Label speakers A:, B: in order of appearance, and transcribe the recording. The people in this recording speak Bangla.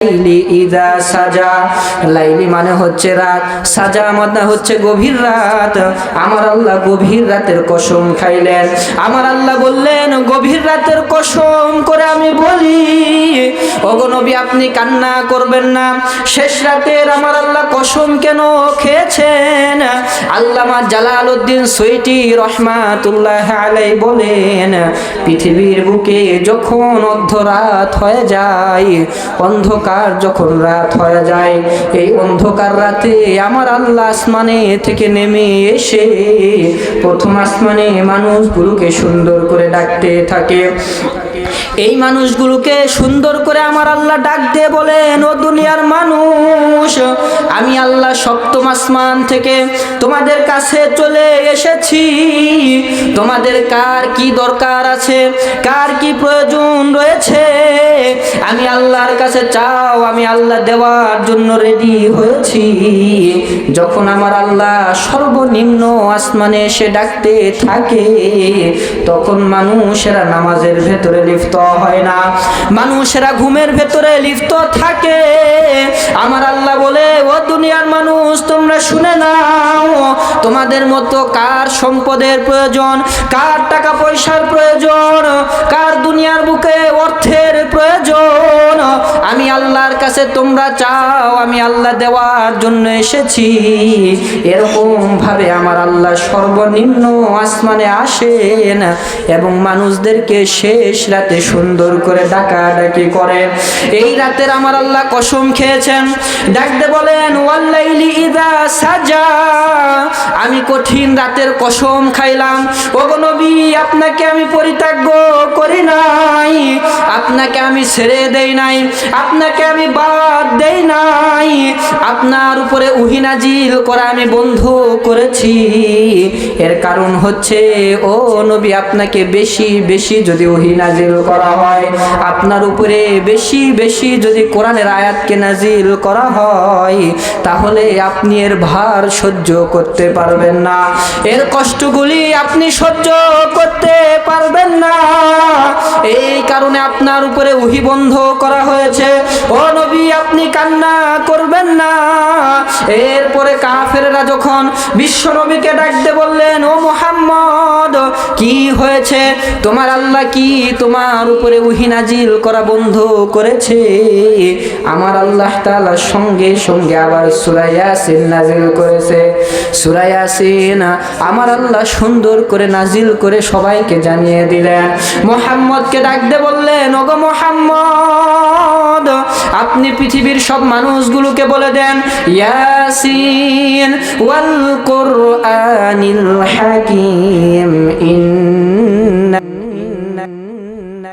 A: লাইলি ইযা সাজা, লাইলি মানে হচ্ছে রাত, সাজা মানে হচ্ছে গভীর রাত। আমার আল্লাহ গভীর রাতের কসম খাইলেন। আমার আল্লাহ বললেন, গভীর রাতের কসম করে আমি বলি, ওগো নবী আপনি কান্না করবেন না। শেষ রাতের আমার আল্লাহ কসম কেন খেয়েছেন? আল্লামা জালালউদ্দিন সুয়ুতী রহমাতুল্লাহ আলাইহি বলেন, পৃথিবীর বুকে যখন অর্ধরাত হয়ে যায়, অন্ধকার যখন রাত হয়ে যায়, এই অন্ধকার রাতে আমার আল্লাহ আসমানে থেকে নেমে এসে প্রথম আসমানে মানুষগুলোকে সুন্দর করে ডাকতে থাকে। এই মানুষগুলোকে সুন্দর করে আমার আল্লাহ ডাক দিয়ে বলেন, ও দুনিয়ার মানুষ, আমি আল্লাহ সপ্তম আসমান থেকে তোমাদের কাছে চলে এসেছি। তোমাদের কার কি দরকার আছে, কার কি প্রয়োজন রয়েছে, আমি আল্লাহর কাছে চাও, আমি আল্লাহ দেওয়ার জন্য রেডি হয়েছি। যখন আমার আল্লাহ সর্বনিম্ন আসমানে এসে ডাকতে থাকে, তখন মানুষেরা নামাজের ভেতরে লিপ্ত হয় না, মানুষেরা ঘুমের ভেতরে লিপ্ত থাকে। আমার আল্লাহ বলে, ও দুনিয়ার মানুষ তোমরা শুনে নাও, তোমাদের মতো কার সম্পদের প্রয়োজন, কার টাকা পয়সার প্রয়োজন, কার দুনিয়ার বুকে অর্থের প্রয়োজন, আমি আল্লাহর কাছে তোমরা চাও, আমি আল্লাহ দেওয়ার জন্য এসেছি। এরকম ভাবে আমার আল্লাহ সর্বনিম্ন আসমানে আসেন এবং মানুষদেরকে শেষ রাতে সুন্দর করে ডাকাডাকি করে। এই রাতের আমার আল্লাহ কসম খেয়েছেন, ডাকতে বলেন, ওয়াল্লাইলি ইযা সাজা, আমি কঠিন রাতের কসম খাইলাম। ওগো নবী আপনাকে আমি পরিত্যাগ করি নাই, আপনাকে আমি ছেড়ে দেই নাই, আপনাকে আমি বাদ দেই নাই, আপনার উপরে ওহী নাজিল করা আমি বন্ধ করেছি। এর কারণ হচ্ছে, ও নবী আপনাকে বেশি বেশি যদি ওহী নাজিল করা হয়, আপনার উপরে বেশি বেশি যদি কোরআনের আয়াতকে নাজিল করা হয়, তাহলে আপনি এর ভার সহ্য করতে পারবেন না, এর কষ্টগুলি আপনি সহ্য করতে পারবেন না। এই কারণে আপনার উপরে ওহী বন্ধ করা হয়েছে। ও নবী আপনি কান্না করবেন না। এরপরে কাফেররা যখন বিশ্ব নবীকে ডাকতে বললেন, ও মুহাম্মদ কি হয়েছে, তোমার আল্লাহ কি তোমার উপরে ওহী নাজিল করা বন্ধ করেছে? আমার আল্লাহ তাআলা সঙ্গে সঙ্গে আবার সূরা ইয়াসিন নাজিল করেছে। সূরা ইয়াসিন আমার আল্লাহ সুন্দর করে নাজিল করে সবাইকে জানিয়ে দিলেন। মুহাম্মদকে ডাকতে বললেন, ওগো মুহাম্মদ আপনি পৃথিবীর সব মানুষগুলোকে বলে দেন, ইয়াসিন ওয়াল কুরআনিল হাকীম